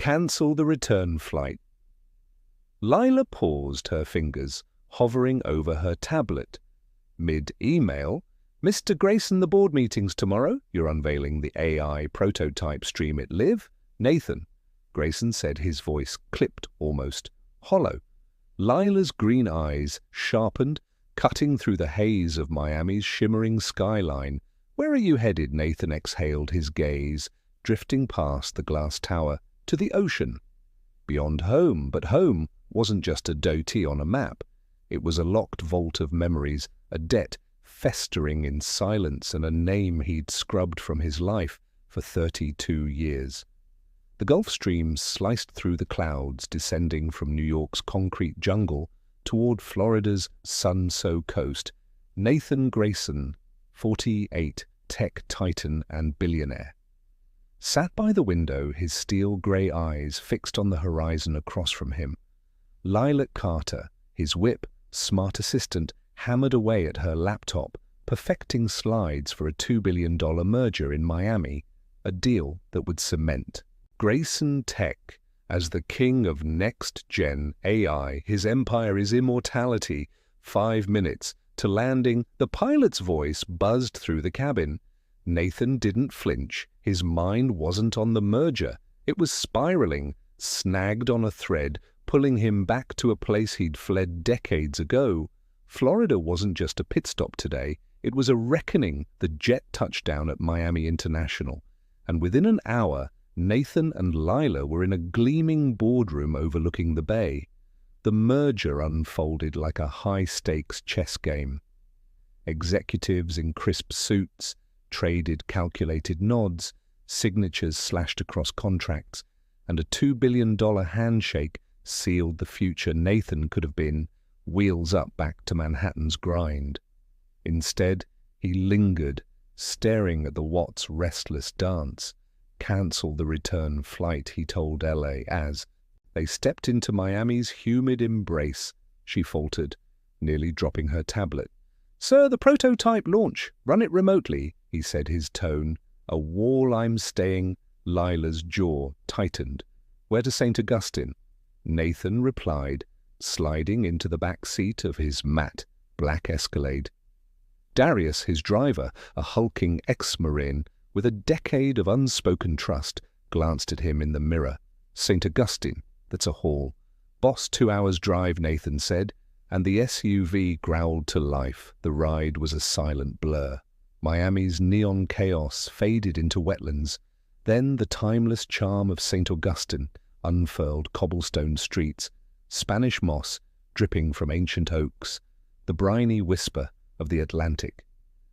Cancel the return flight. Lila paused, her fingers hovering over her tablet. Mid-email, Mr. Grayson, the board meeting's tomorrow. You're unveiling the AI prototype Stream It Live. Nathan, Grayson said, his voice clipped, almost hollow. Lila's green eyes sharpened, cutting through the haze of Miami's shimmering skyline. Where are you headed? Nathan exhaled, his gaze drifting past the glass tower to the ocean. Beyond home, but home wasn't just a doty on a map. It was a locked vault of memories, a debt festering in silence, and a name he'd scrubbed from his life for 32 years. The Gulf Stream sliced through the clouds, descending from New York's concrete jungle toward Florida's sun-soaked coast. Nathan Grayson, 48, tech titan and billionaire, sat by the window, his steel-grey eyes fixed on the horizon across from him. Lilac Carter, his whip, smart assistant, hammered away at her laptop, perfecting slides for a $2 billion merger in Miami, a deal that would cement Grayson Tech as the king of next-gen AI. His empire is immortality. 5 minutes to landing, the pilot's voice buzzed through the cabin. Nathan didn't flinch. His mind wasn't on the merger. It was spiraling, snagged on a thread, pulling him back to a place he'd fled decades ago. Florida wasn't just a pit stop today. It was a reckoning. The jet touchdown at Miami International. And within an hour, Nathan and Lila were in a gleaming boardroom overlooking the bay. The merger unfolded like a high-stakes chess game. Executives in crisp suits traded calculated nods, signatures slashed across contracts, and a $2 billion handshake sealed the future Nathan could have been, wheels up back to Manhattan's grind. Instead, he lingered, staring at the Watts' restless dance. Cancel the return flight, he told Ellie as they stepped into Miami's humid embrace. She faltered, nearly dropping her tablet. Sir, the prototype launch. Run it remotely, he said, his tone a wall. I'm staying. Lila's jaw tightened. Where to St. Augustine? Nathan replied, sliding into the back seat of his matte black Escalade. Darius, his driver, a hulking ex-Marine with a decade of unspoken trust, glanced at him in the mirror. St. Augustine, that's a haul. Boss, 2 hours drive, Nathan said, and the SUV growled to life. The ride was a silent blur. Miami's neon chaos faded into wetlands. Then the timeless charm of St. Augustine unfurled cobblestone streets, Spanish moss dripping from ancient oaks, the briny whisper of the Atlantic.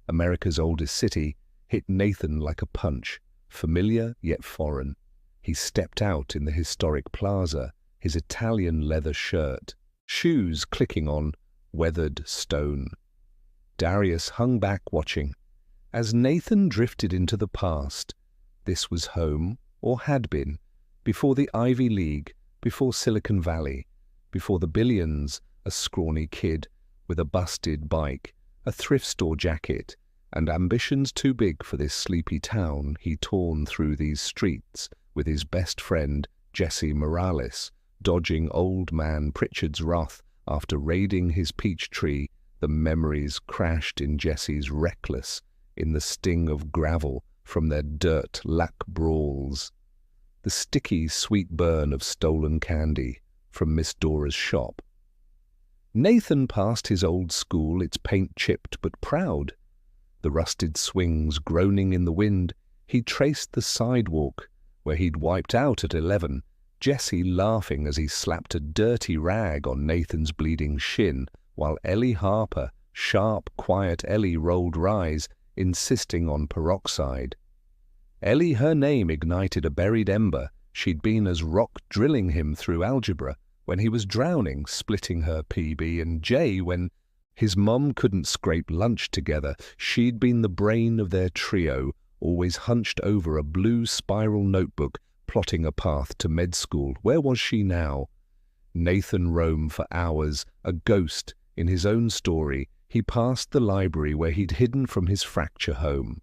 America's oldest city hit Nathan like a punch, familiar yet foreign. He stepped out in the historic plaza, his Italian leather shirt, shoes clicking on weathered stone. Darius hung back watching. As Nathan drifted into the past, this was home, or had been, before the Ivy League, before Silicon Valley, before the billions, a scrawny kid with a busted bike, a thrift store jacket, and ambitions too big for this sleepy town. He torn through these streets with his best friend, Jesse Morales, dodging old man Pritchard's wrath after raiding his peach tree. The memories crashed in Jesse's reckless, in the sting of gravel from their dirt lack brawls. The sticky, sweet burn of stolen candy from Miss Dora's shop. Nathan passed his old school, its paint chipped but proud. The rusted swings groaning in the wind. He traced the sidewalk where he'd wiped out at 11, Jesse laughing as he slapped a dirty rag on Nathan's bleeding shin, while Ellie Harper, sharp, quiet Ellie, rolled eyes, insisting on peroxide. Ellie, her name ignited a buried ember. She'd been as rock drilling him through algebra when he was drowning, splitting her PB and J when his mom couldn't scrape lunch together. She'd been the brain of their trio, always hunched over a blue spiral notebook, plotting a path to med school. Where was she now? Nathan roamed for hours, a ghost in his own story. He passed the library where he'd hidden from his fracture home.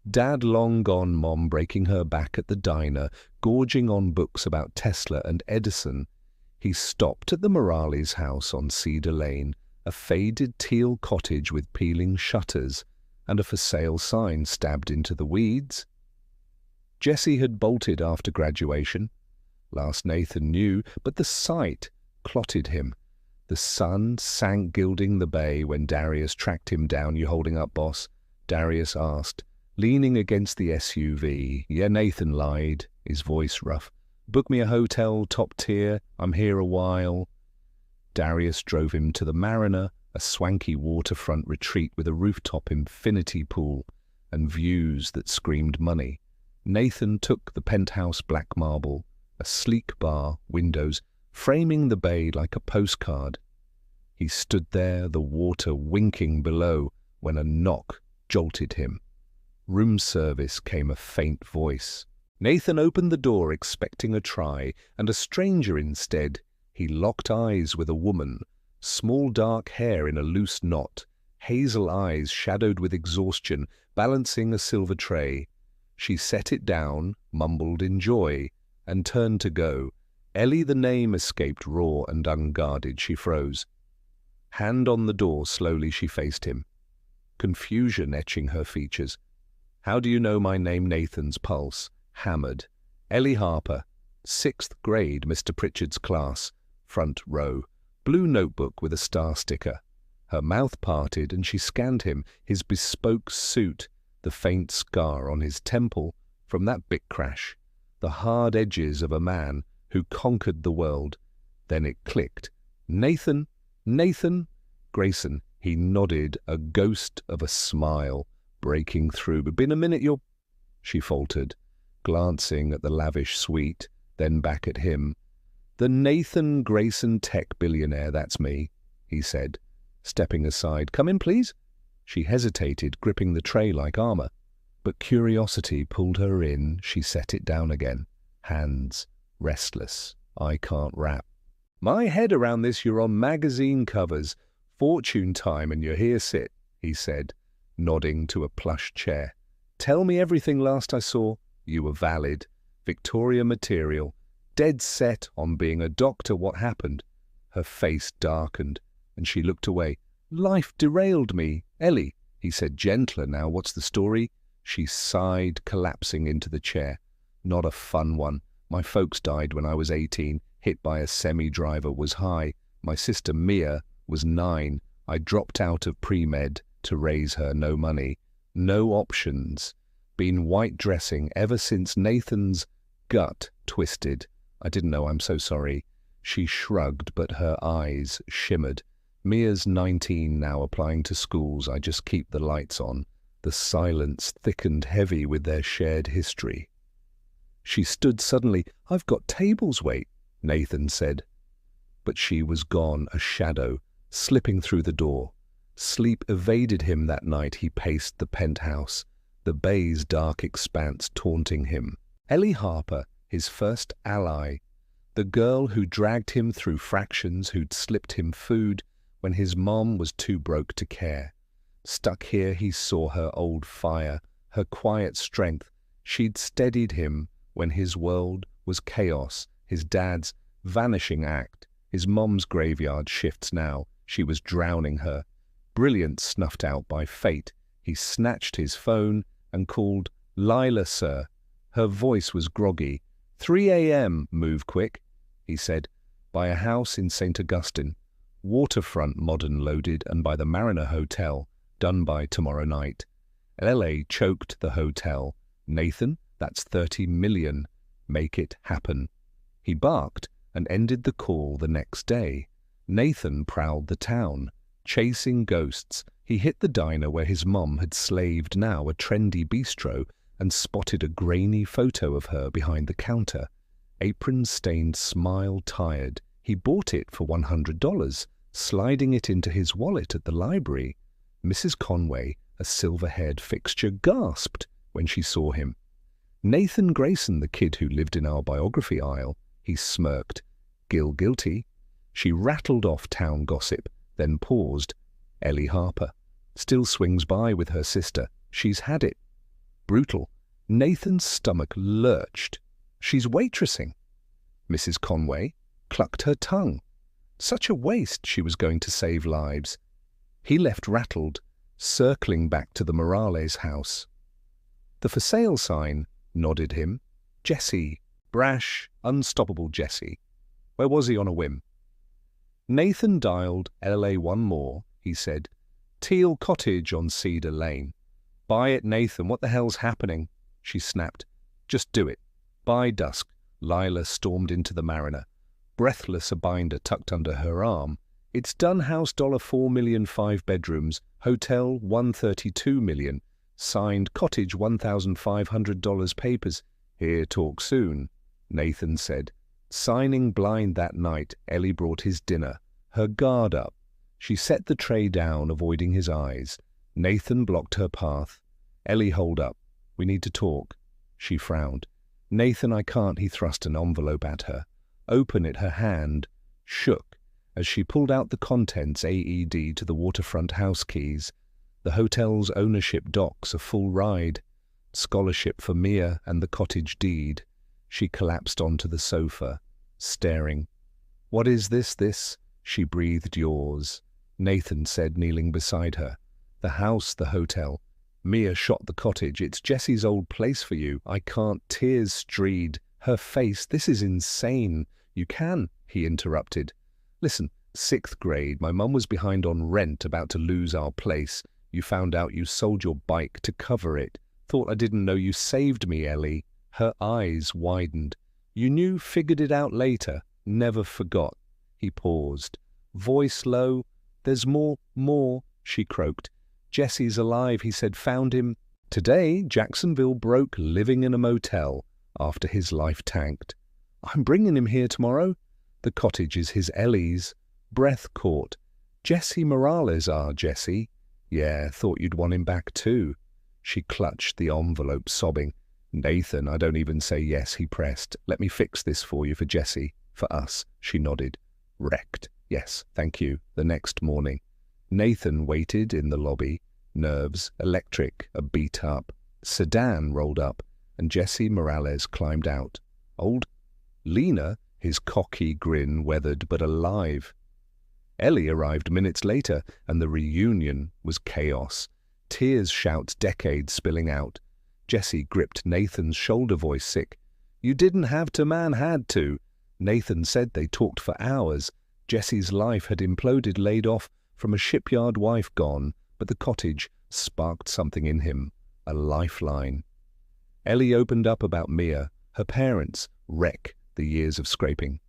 Dad long gone, Mom breaking her back at the diner, gorging on books about Tesla and Edison, he stopped at the Morales house on Cedar Lane, a faded teal cottage with peeling shutters and a for-sale sign stabbed into the weeds. Jessie had bolted after graduation. Last Nathan knew, but the sight clotted him. The sun sank gilding the bay when Darius tracked him down. "You holding up, boss?" Darius asked, leaning against the SUV. "Yeah, Nathan lied," his voice rough. "Book me a hotel, top tier. I'm here a while." Darius drove him to the Mariner, a swanky waterfront retreat with a rooftop infinity pool and views that screamed money. Nathan took the penthouse black marble, a sleek bar, windows, framing the bay like a postcard. He stood there, the water winking below, when a knock jolted him. Room service came a faint voice. Nathan opened the door expecting a try, and a stranger instead. He locked eyes with a woman, small dark hair in a loose knot, hazel eyes shadowed with exhaustion, balancing a silver tray. She set it down, mumbled in joy, and turned to go. Ellie, the name escaped raw and unguarded. She froze. Hand on the door, slowly she faced him, confusion etching her features. "How do you know my name?" Nathan's pulse hammered. "Ellie Harper, 6th grade, Mr. Pritchard's class, front row, blue notebook with a star sticker." Her mouth parted and she scanned him, his bespoke suit, the faint scar on his temple from that big crash, the hard edges of a man who conquered the world. Then it clicked. "Nathan Grayson." He nodded, a ghost of a smile breaking through. "Been a minute, you're—" She faltered, glancing at the lavish suite, then back at him. "The Nathan Grayson tech billionaire, that's me," he said, stepping aside. "Come in, please." She hesitated, gripping the tray like armor. But curiosity pulled her in. She set it down again, hands restless. "I can't rap." "My head around this, you're on magazine covers, Fortune time, and you're here, sit," he said, nodding to a plush chair. "Tell me everything. Last I saw, you were valid, Victoria material, dead set on being a doctor. What happened?" Her face darkened, and she looked away. "Life derailed me, Ellie," he said, gentler now. "What's the story?" She sighed, collapsing into the chair. "Not a fun one. My folks died when I was 18, hit by a semi-driver, was high. My sister Mia was 9. I dropped out of pre-med to raise her. No money, no options. Been white dressing ever since." Nathan's gut twisted. "I didn't know. I'm so sorry." She shrugged, but her eyes shimmered. "Mia's 19 now, applying to schools. I just keep the lights on." The silence thickened heavy with their shared history. She stood suddenly. "I've got tables, wait," Nathan said. But she was gone, a shadow, slipping through the door. Sleep evaded him that night. He paced the penthouse, the bay's dark expanse taunting him. Ellie Harper, his first ally, the girl who dragged him through fractions, who'd slipped him food when his mom was too broke to care. Stuck here, he saw her old fire, her quiet strength. She'd steadied him when his world was chaos, his dad's vanishing act, his mom's graveyard shifts now. She was drowning her. Brilliance snuffed out by fate. He snatched his phone and called, "Lila, sir." Her voice was groggy. 3 a.m., move quick," he said, "by a house in St. Augustine. Waterfront, modern loaded, and by the Mariner Hotel, done by tomorrow night." LA choked the hotel. "Nathan, that's 30 million. Make it happen." He barked and ended the call the next day. Nathan prowled the town, chasing ghosts. He hit the diner where his mom had slaved, now a trendy bistro, and spotted a grainy photo of her behind the counter. Apron-stained smile, tired. He bought it for $100, sliding it into his wallet at the library. Mrs. Conway, a silver-haired fixture, gasped when she saw him. "Nathan Grayson, the kid who lived in our biography aisle." He smirked. Guilty." She rattled off town gossip, then paused. "Ellie Harper. Still swings by with her sister. She's had it." Brutal. Nathan's stomach lurched. She's waitressing. Mrs. Conway clucked her tongue. Such a waste, she was going to save lives. He left rattled, circling back to the Morales house. The for sale sign nodded him. Jesse, brash, unstoppable Jesse. Where was he on a whim? Nathan dialed LA one more, he said. Teal Cottage on Cedar Lane. Buy it, Nathan, what the hell's happening? She snapped. Just do it. By dusk, Lila stormed into the Mariner, breathless, a binder tucked under her arm. It's done, house $4 million, 5 bedrooms, hotel $132 million, signed cottage $1,500 papers. Here, talk soon, Nathan said. Signing blind that night, Ellie brought his dinner, her guard up. She set the tray down, avoiding his eyes. Nathan blocked her path. Ellie, hold up. We need to talk. She frowned. Nathan, I can't. He thrust an envelope at her. Open it. Her hand shook as she pulled out the contents, AED to the waterfront house keys. The hotel's ownership docs, a full ride. Scholarship for Mia and the cottage deed. She collapsed onto the sofa, staring. What is this? She breathed. Yours, Nathan said, kneeling beside her. The house, the hotel. Mia shot the cottage. It's Jesse's old place for you. I can't. Tears streaked her face. This is insane. You can, he interrupted. Listen, 6th grade, my mum was behind on rent, about to lose our place. You found out, you sold your bike to cover it. Thought I didn't know. You saved me, Ellie. Her eyes widened. You knew, figured it out later. Never forgot. He paused. Voice low. There's more, she croaked. Jesse's alive, he said. Found him today. Jacksonville broke, living in a motel after his life tanked. I'm bringing him here tomorrow. The cottage is his. Ellie's. Breath caught. Jesse Morales, Jesse. Yeah, thought you'd want him back too. She clutched the envelope, sobbing. Nathan, I don't even say yes, he pressed. Let me fix this for you, for Jesse, for us. She nodded. Wrecked. Yes, thank you. The next morning, Nathan waited in the lobby. Nerves electric, a beat-up sedan rolled up, and Jesse Morales climbed out. Old Lena, his cocky grin weathered but alive. Ellie arrived minutes later, and the reunion was chaos. Tears, shouts, decades spilling out. Jesse gripped Nathan's shoulder, voice sick. You didn't have to, man had to. Nathan said they talked for hours. Jesse's life had imploded, laid off from a shipyard, wife gone, but the cottage sparked something in him, a lifeline. Ellie opened up about Mia, her parents, wreck, the years of scraping.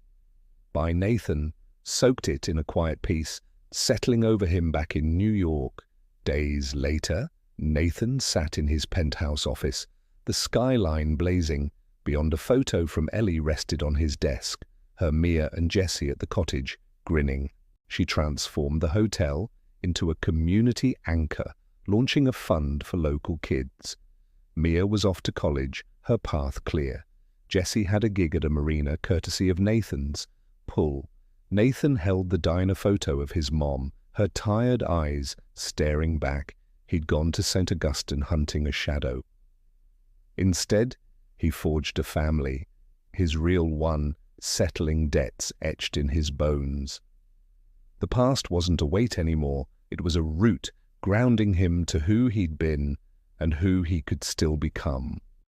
By Nathan, soaked it in a quiet peace, settling over him back in New York. Days later, Nathan sat in his penthouse office, the skyline blazing. Beyond, a photo from Ellie rested on his desk, her Mia and Jesse at the cottage, grinning. She transformed the hotel into a community anchor, launching a fund for local kids. Mia was off to college, her path clear. Jesse had a gig at a marina, courtesy of Nathan's pull. Nathan held the diner photo of his mom, her tired eyes staring back. He'd gone to St. Augustine hunting a shadow. Instead, he forged a family, his real one, settling debts etched in his bones. The past wasn't a weight anymore, it was a root grounding him to who he'd been and who he could still become.